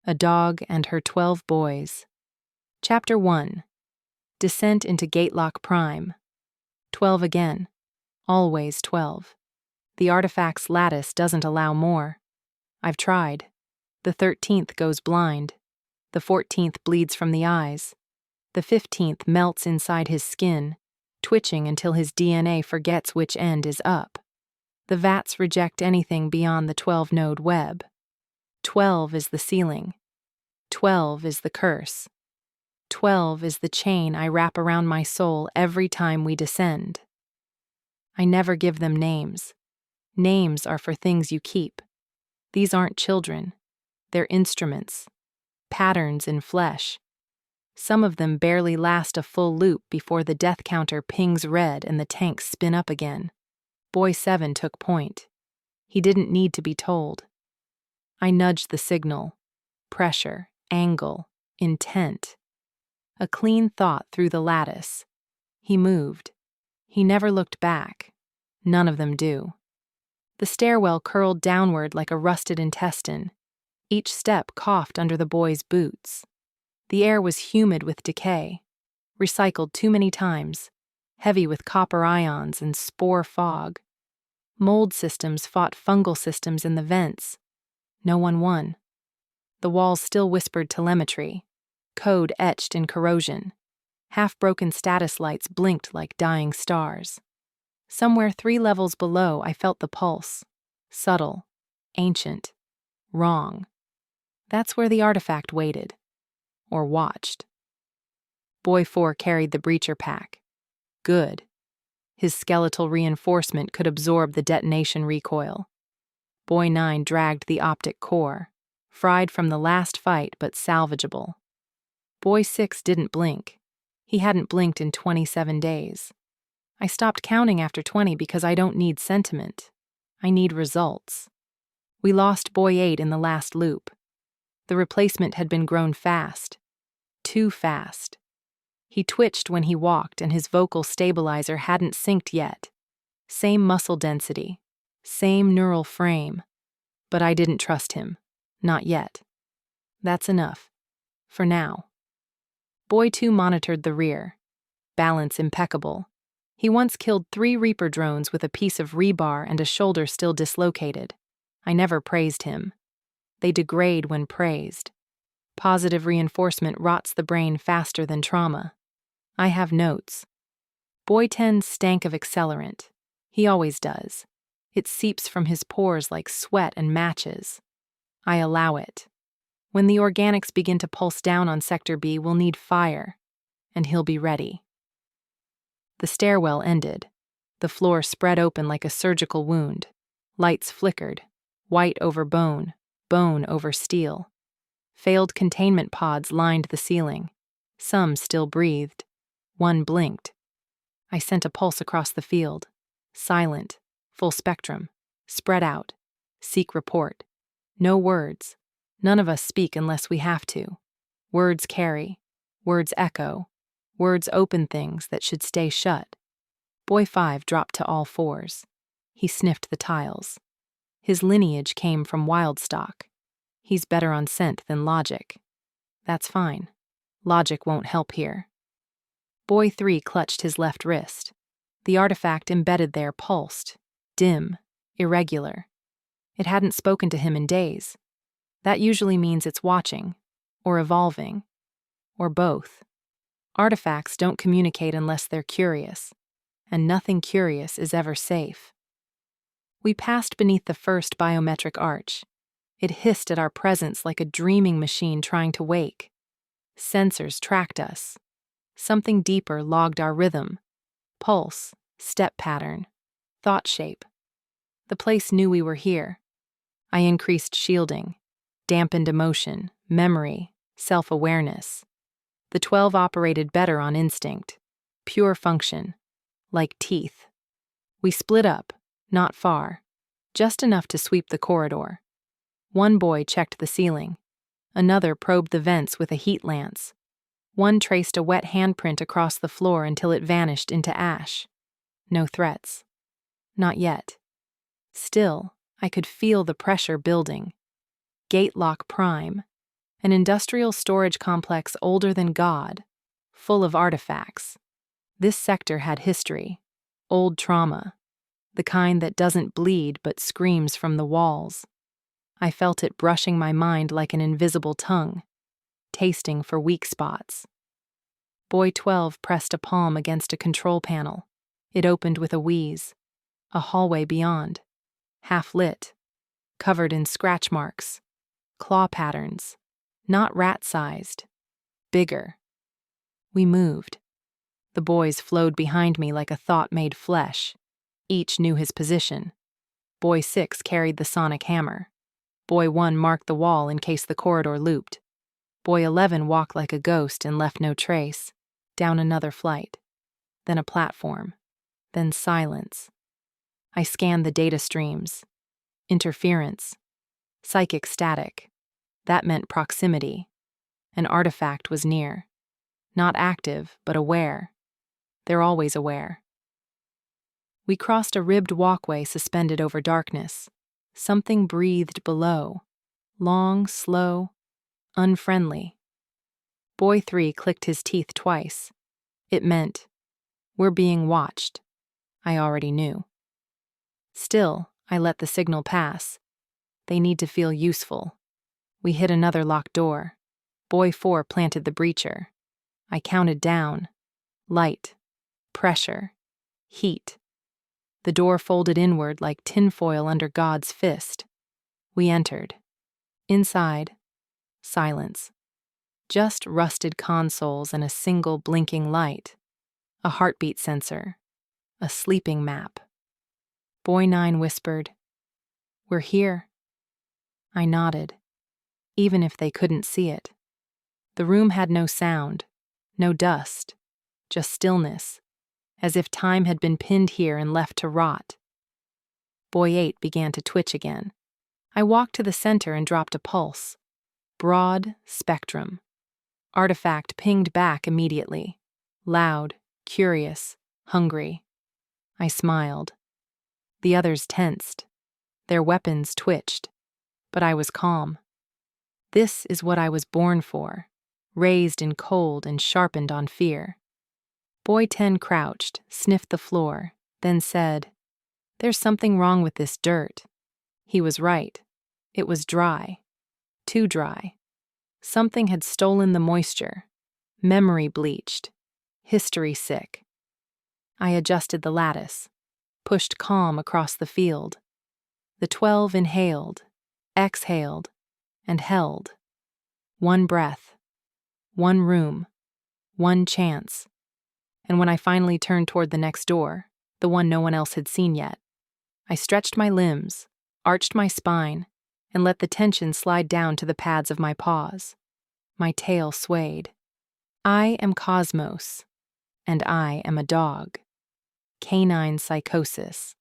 A Dog and Her 12 Boys. Chapter 1. Descent into GATELOCK Prime. 12 again. Always 12. The artifact's lattice doesn't allow more. I've tried. The 13th goes blind. The 14th bleeds from the eyes. The 15th melts inside his skin, twitching until his DNA forgets which end is up. The vats reject anything beyond the 12-node web. 12 is the ceiling. 12 is the curse. 12 is the chain I wrap around my soul every time we descend. I never give them names. Names are for things you keep. These aren't children. They're instruments. Patterns in flesh. Some of them barely last a full loop before the death counter pings red and the tanks spin up again. Boy 7 took point. He didn't need to be told. I nudged the signal. Pressure, angle, intent. A clean thought through the lattice. He moved. He never looked back. None of them do. The stairwell curled downward like a rusted intestine. Each step coughed under the boy's boots. The air was humid with decay, recycled too many times, heavy with copper ions and spore fog. Mold systems fought fungal systems in the vents. No one won. The walls still whispered telemetry, code etched in corrosion. Half-broken status lights blinked like dying stars. Somewhere 3 levels below, I felt the pulse. Subtle, ancient, wrong. That's where the artifact waited. Or watched. Boy 4 carried the breacher pack. Good. His skeletal reinforcement could absorb the detonation recoil. Boy 9 dragged the optic core, fried from the last fight but salvageable. Boy 6 didn't blink. He hadn't blinked in 27 days. I stopped counting after 20 because I don't need sentiment. I need results. We lost Boy 8 in the last loop. The replacement had been grown fast. Too fast. He twitched when he walked and his vocal stabilizer hadn't synced yet. Same muscle density. Same neural frame. But I didn't trust him. Not yet. That's enough. For now. Boy 2 monitored the rear. Balance impeccable. He once killed 3 Reaper drones with a piece of rebar and a shoulder still dislocated. I never praised him. They degrade when praised. Positive reinforcement rots the brain faster than trauma. I have notes. Boy 10 stank of accelerant. He always does. It seeps from his pores like sweat and matches. I allow it. When the organics begin to pulse down on Sector B, we'll need fire. And he'll be ready. The stairwell ended. The floor spread open like a surgical wound. Lights flickered. White over bone. Bone over steel. Failed containment pods lined the ceiling. Some still breathed. One blinked. I sent a pulse across the field. Silent. Full spectrum. Spread out. Seek report. No words. None of us speak unless we have to. Words carry. Words echo. Words open things that should stay shut. Boy 5 dropped to all fours. He sniffed the tiles. His lineage came from wild stock. He's better on scent than logic. That's fine. Logic won't help here. Boy 3 clutched his left wrist. The artifact embedded there pulsed. Dim. Irregular. It hadn't spoken to him in days. That usually means it's watching. Or evolving. Or both. Artifacts don't communicate unless they're curious. And nothing curious is ever safe. We passed beneath the first biometric arch. It hissed at our presence like a dreaming machine trying to wake. Sensors tracked us. Something deeper logged our rhythm. Pulse, step pattern, thought shape. The place knew we were here. I increased shielding, dampened emotion, memory, self-awareness. The 12 operated better on instinct. Pure function. Like teeth. We split up. Not far. Just enough to sweep the corridor. One boy checked the ceiling. Another probed the vents with a heat lance. One traced a wet handprint across the floor until it vanished into ash. No threats. Not yet. Still, I could feel the pressure building. GATELOCK Prime. An industrial storage complex older than God, full of artifacts. This sector had history, old trauma, the kind that doesn't bleed but screams from the walls. I felt it brushing my mind like an invisible tongue, tasting for weak spots. Boy 12 pressed a palm against a control panel. It opened with a wheeze. A hallway beyond, half lit, covered in scratch marks, claw patterns, not rat-sized, bigger. We moved. The boys flowed behind me like a thought made flesh. Each knew his position. Boy 6 carried the sonic hammer. Boy 1 marked the wall in case the corridor looped. Boy 11 walked like a ghost and left no trace. Down another flight. Then a platform. Then silence. I scanned the data streams. Interference. Psychic static. That meant proximity. An artifact was near. Not active, but aware. They're always aware. We crossed a ribbed walkway suspended over darkness. Something breathed below. Long, slow, unfriendly. Boy 3 clicked his teeth twice. It meant, we're being watched. I already knew. Still, I let the signal pass. They need to feel useful. We hit another locked door. Boy 4 planted the breacher. I counted down. Light. Pressure. Heat. The door folded inward like tinfoil under God's fist. We entered. Inside, silence. Just rusted consoles and a single blinking light. A heartbeat sensor. A sleeping map. Boy 9 whispered, "We're here." I nodded, even if they couldn't see it. The room had no sound, no dust, just stillness, as if time had been pinned here and left to rot. Boy 8 began to twitch again. I walked to the center and dropped a pulse. Broad spectrum. Artifact pinged back immediately. Loud, curious, hungry. I smiled. The others tensed. Their weapons twitched. But I was calm. This is what I was born for, raised in cold and sharpened on fear. Boy 10 crouched, sniffed the floor, then said, "There's something wrong with this dirt." He was right. It was dry. Too dry. Something had stolen the moisture. Memory bleached. History sick. I adjusted the lattice, pushed calm across the field. The 12 inhaled, exhaled, and held. One breath. One room. One chance. And when I finally turned toward the next door, the one no one else had seen yet, I stretched my limbs, arched my spine, and let the tension slide down to the pads of my paws. My tail swayed. I am Cosmos, and I am a dog. Canine psychosis.